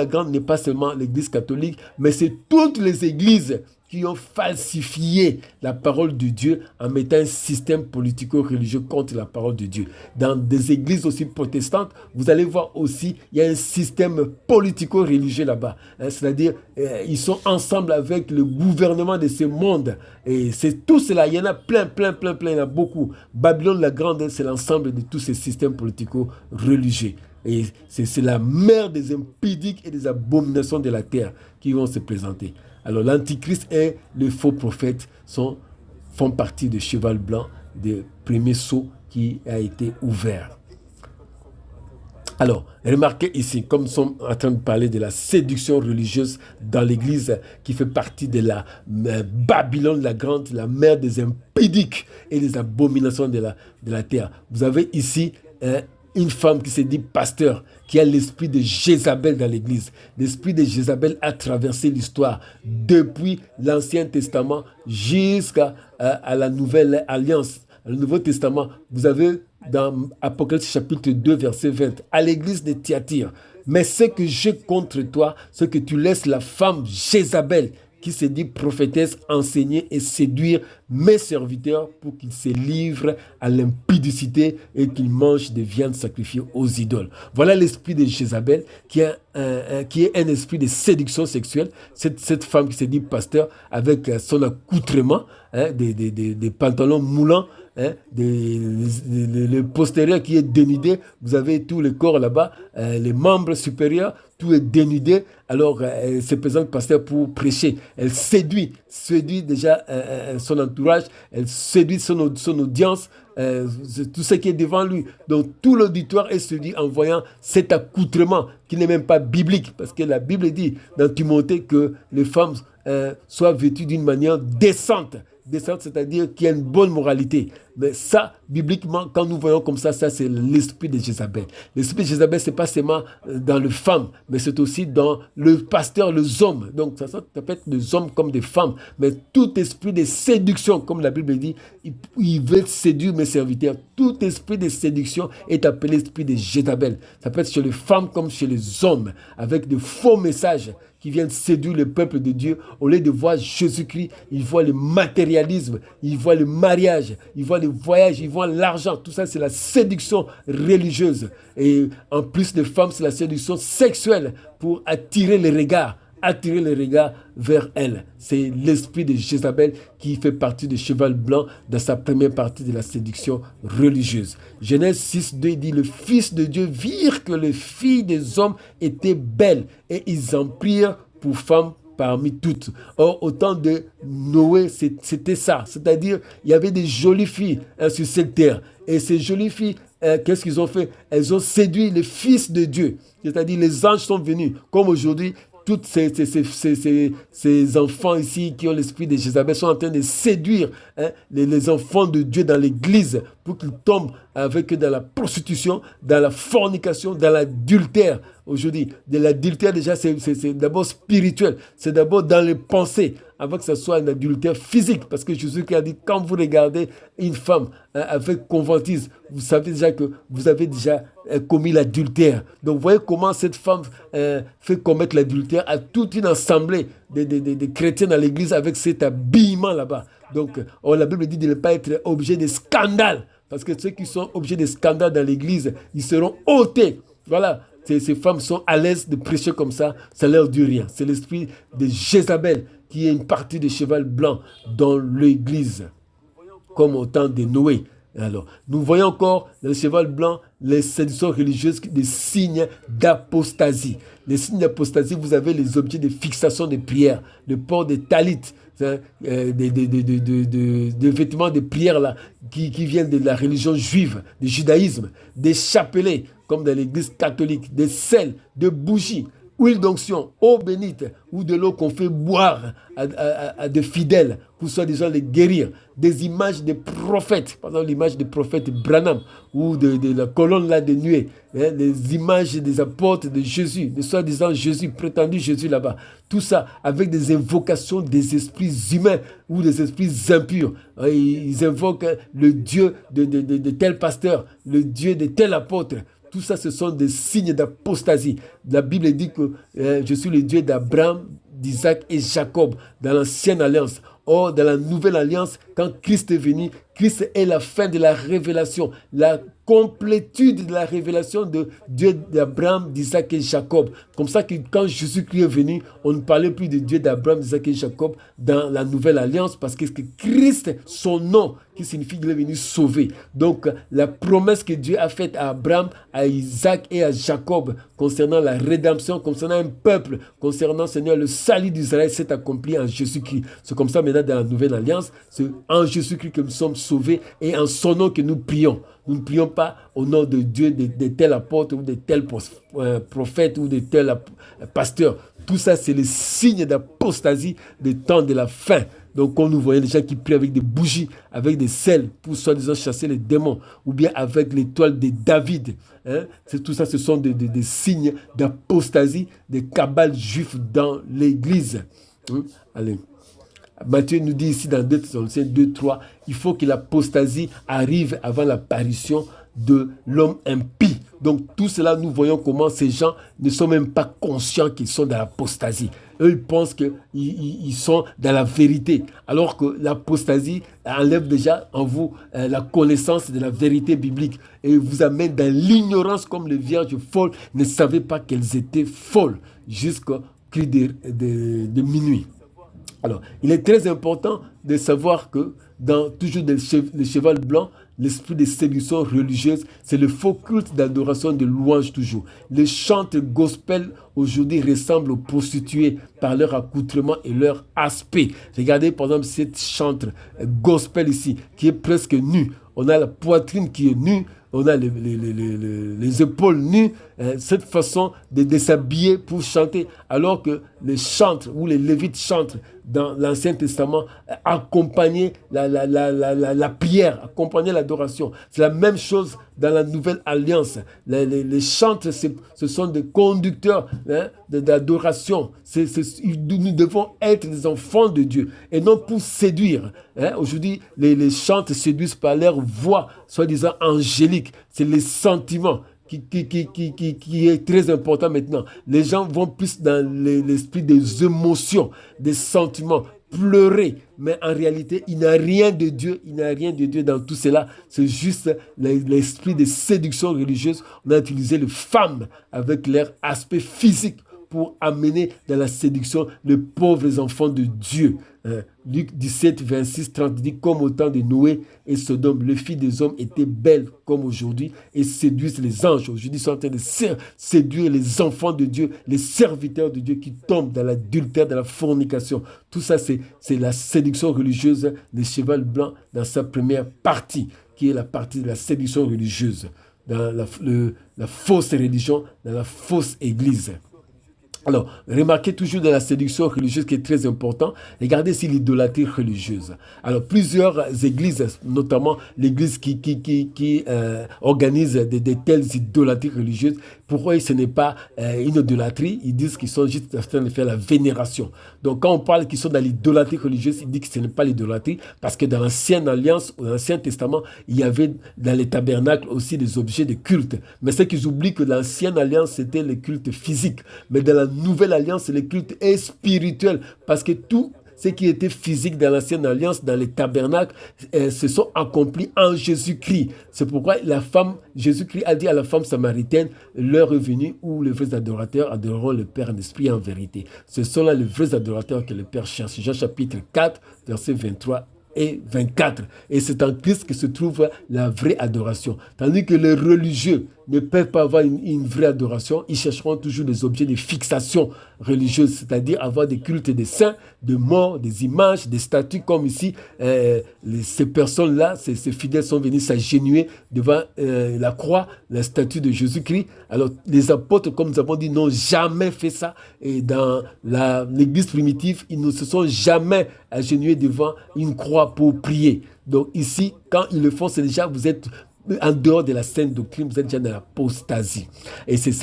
La grande n'est pas seulement l'église catholique, mais c'est toutes les églises qui ont falsifié la parole de Dieu en mettant un système politico-religieux contre la parole de Dieu. Dans des églises aussi protestantes, vous allez voir aussi, il y a un système politico-religieux là-bas. C'est-à-dire, ils sont ensemble avec le gouvernement de ce monde. Et c'est tout cela, il y en a plein, plein, plein, plein, il y en a beaucoup. Babylone la Grande, c'est l'ensemble de tous ces systèmes politico-religieux. Et c'est la mère des impudiques et des abominations de la terre qui vont se présenter. Alors l'antichrist et le faux prophète font partie du cheval blanc, des premiers sceaux qui a été ouvert. Alors, remarquez ici, comme nous sommes en train de parler de la séduction religieuse dans l'Église qui fait partie de la Babylone la Grande, la mère des impudiques et des abominations de la terre. Vous avez ici une femme qui se dit pasteur, qui a l'esprit de Jézabel dans l'Église. L'esprit de Jézabel a traversé l'histoire depuis l'Ancien Testament jusqu'à la Nouvelle Alliance. Le Nouveau Testament, vous avez dans Apocalypse chapitre 2, verset 20, à l'église de Thyatire. Mais ce que j'ai contre toi, c'est que tu laisses la femme Jézabel, qui se dit prophétesse, enseigner et séduire mes serviteurs pour qu'ils se livrent à l'impudicité et qu'ils mangent des viandes sacrifiées aux idoles. Voilà l'esprit de Jézabel qui est un esprit de séduction sexuelle. Cette femme qui se dit pasteur avec son accoutrement, des pantalons moulants, le postérieur qui est dénudé, vous avez tout le corps là-bas, les membres supérieurs, tout est dénudé. Alors elle se présente pasteur pour prêcher. Elle séduit déjà son entourage, elle séduit son audience, tout ce qui est devant lui. Donc tout l'auditoire est séduit en voyant cet accoutrement qui n'est même pas biblique, parce que la Bible dit dans Timothée que les femmes soient vêtues d'une manière décente, c'est-à-dire qu'il y a une bonne moralité. Mais ça, bibliquement, quand nous voyons comme ça c'est l'esprit de Jézabel. L'esprit de Jézabel, c'est pas seulement dans les femmes, mais c'est aussi dans le pasteur, les hommes. Donc, ça peut être des hommes comme des femmes. Mais tout esprit de séduction, comme la Bible dit, il veut séduire mes serviteurs. Tout esprit de séduction est appelé esprit de Jézabel. Ça peut être chez les femmes comme chez les hommes, avec de faux messages qui viennent séduire le peuple de Dieu. Au lieu de voir Jésus-Christ, ils voient le matérialisme, ils voient le mariage, ils voient le voyage, ils voient l'argent. Tout ça, c'est la séduction religieuse. Et en plus de femmes, c'est la séduction sexuelle pour attirer les regards vers elle. C'est l'esprit de Jézabel qui fait partie du cheval blanc dans sa première partie de la séduction religieuse. Genèse 6, 2 dit, le Fils de Dieu virent que les filles des hommes étaient belles et ils en prirent pour femmes parmi toutes. Or, au temps de Noé, c'était ça. C'est-à-dire, il y avait des jolies filles sur cette terre. Et ces jolies filles, qu'est-ce qu'ils ont fait? Elles ont séduit le Fils de Dieu. C'est-à-dire, les anges sont venus. Comme aujourd'hui, tous ces enfants ici qui ont l'esprit de Jézabel sont en train de séduire les enfants de Dieu dans l'église pour qu'ils tombent avec eux dans la prostitution, dans la fornication, dans l'adultère. Aujourd'hui, de l'adultère déjà c'est d'abord spirituel, c'est d'abord dans les pensées, avant que ce soit un adultère physique. Parce que Jésus qui a dit, quand vous regardez une femme avec convoitise, vous savez déjà que vous avez déjà commis l'adultère. Donc vous voyez comment cette femme fait commettre l'adultère à toute une assemblée de chrétiens dans l'église avec cet habillement là-bas. Donc la Bible dit de ne pas être objet de scandale. Parce que ceux qui sont objets de scandale dans l'église, ils seront ôtés. Voilà. Ces femmes sont à l'aise de prêcher comme ça leur dit rien. C'est l'esprit de Jézabel qui est une partie de cheval blanc dans l'église, comme au temps de Noé. Alors, nous voyons encore dans le cheval blanc les séductions religieuses, des signes d'apostasie. Les signes d'apostasie, vous avez les objets de fixation de prière, le port des talit, des vêtements de prière là, qui viennent de la religion juive, du judaïsme, des chapelets, comme dans l'église catholique, des sels, des bougies, huile d'onction, eau bénite ou de l'eau qu'on fait boire à des fidèles pour soi-disant les guérir, des images des prophètes, par exemple l'image du prophète Branham ou de la colonne là de nuée, les images des apôtres de Jésus, de soi-disant Jésus, prétendu Jésus là-bas, tout ça avec des invocations des esprits humains ou des esprits impurs. Ils invoquent le Dieu de tel pasteur, le Dieu de tel apôtre. Tout ça, ce sont des signes d'apostasie. La Bible dit que je suis le Dieu d'Abraham, d'Isaac et Jacob dans l'ancienne alliance. Or, dans la nouvelle alliance, quand Christ est venu, Christ est la fin de la révélation, la complétude de la révélation de Dieu d'Abraham, d'Isaac et Jacob. Comme ça que quand Jésus-Christ est venu, on ne parlait plus de Dieu d'Abraham, d'Isaac et Jacob dans la nouvelle alliance parce que Christ, son nom, qui signifie qu'il est venu sauver. Donc, la promesse que Dieu a faite à Abraham, à Isaac et à Jacob concernant la rédemption, concernant un peuple, concernant, Seigneur, le salut d'Israël s'est accompli en Jésus-Christ. C'est comme ça maintenant dans la nouvelle alliance, c'est en Jésus-Christ que nous sommes sauvés et en son nom que nous prions. Nous ne prions pas au nom de Dieu, de tel apôtre ou de tel prophète ou de tel pasteur. Tout ça, c'est le signe d'apostasie des temps de la fin. Donc, quand nous voyons des gens qui prient avec des bougies, avec des sels pour soi-disant chasser les démons, ou bien avec l'étoile de David, hein, tout ça, ce sont des signes d'apostasie, des cabales juifs dans l'Église. Allez. Matthieu nous dit ici dans 2 Thessaloniciens 2:3, il faut que l'apostasie arrive avant l'apparition de l'homme impie. Donc tout cela, nous voyons comment ces gens ne sont même pas conscients qu'ils sont dans l'apostasie. Eux, ils pensent qu'ils sont dans la vérité, alors que l'apostasie enlève déjà en vous la connaissance de la vérité biblique et vous amène dans l'ignorance comme les vierges folles ne savaient pas qu'elles étaient folles jusqu'au cri de minuit. Alors, il est très important de savoir que dans toujours le cheval blanc, l'esprit de séduction religieuse, c'est le faux culte d'adoration de louange toujours. Les chantres gospel aujourd'hui ressemblent aux prostituées par leur accoutrement et leur aspect. Regardez par exemple cette chantre gospel ici, qui est presque nue. On a la poitrine qui est nue, on a les épaules nues, cette façon de s'habiller pour chanter, alors que les chantres ou les lévites chantent dans l'Ancien Testament accompagnaient la prière, accompagnaient l'adoration. C'est la même chose dans la Nouvelle Alliance. Les chantres, ce sont des conducteurs d'adoration. Nous devons être des enfants de Dieu et non pour séduire. Aujourd'hui, les chantres séduisent par leur voix, soi-disant angélique. C'est les sentiments qui est très important maintenant. Les gens vont plus dans l'esprit des émotions, des sentiments, pleurer. Mais en réalité, il n'y a rien de Dieu, il n'y a rien de Dieu dans tout cela. C'est juste l'esprit de séduction religieuse. On a utilisé les femmes avec leur aspect physique pour amener dans la séduction les pauvres enfants de Dieu. Luc 17, 26, 30 dit « Comme au temps de Noé et Sodome, les filles des hommes étaient belles comme aujourd'hui et séduisent les anges. » Aujourd'hui, ils sont en train de séduire les enfants de Dieu, les serviteurs de Dieu qui tombent dans l'adultère, dans la fornication. Tout ça, c'est la séduction religieuse du cheval blanc dans sa première partie, qui est la partie de la séduction religieuse, dans la fausse religion, dans la fausse église. Alors, remarquez toujours dans la séduction religieuse qui est très important. Regardez ici l'idolâtrie religieuse. Alors, plusieurs églises, notamment l'église qui organise de telles idolâtries religieuses, pour eux, ce n'est pas une idolâtrie. Ils disent qu'ils sont juste en train de faire la vénération. Donc, quand on parle qu'ils sont dans l'idolâtrie religieuse, ils disent que ce n'est pas l'idolâtrie, parce que dans l'Ancienne Alliance, ou dans l'Ancien Testament, il y avait dans les tabernacles aussi des objets de culte. Mais c'est qu'ils oublient que l'Ancienne Alliance, c'était le culte physique. Mais dans la Nouvelle Alliance, le culte est spirituel, parce que tout ce qui était physique dans l'Ancienne Alliance, dans les tabernacles, se sont accomplis en Jésus-Christ. C'est pourquoi Jésus-Christ a dit à la femme samaritaine, l'heure est venue où les vrais adorateurs adoreront le Père en esprit et en vérité. Ce sont là les vrais adorateurs que le Père cherche. Jean chapitre 4, versets 23 et 24. Et c'est en Christ que se trouve la vraie adoration. Tandis que les religieux ne peuvent pas avoir une vraie adoration, ils chercheront toujours des objets de fixation religieuse, c'est-à-dire avoir des cultes des saints, de morts, des images, des statues, comme ici, ces personnes-là, ces fidèles sont venus s'agenouiller devant la croix, la statue de Jésus-Christ. Alors, les apôtres, comme nous avons dit, n'ont jamais fait ça. Et dans l'église primitive, ils ne se sont jamais agenouillés devant une croix pour prier. Donc ici, quand ils le font, c'est déjà, vous êtes en dehors de la sainte doctrine, vous êtes déjà dans l'apostasie. Et c'est ça.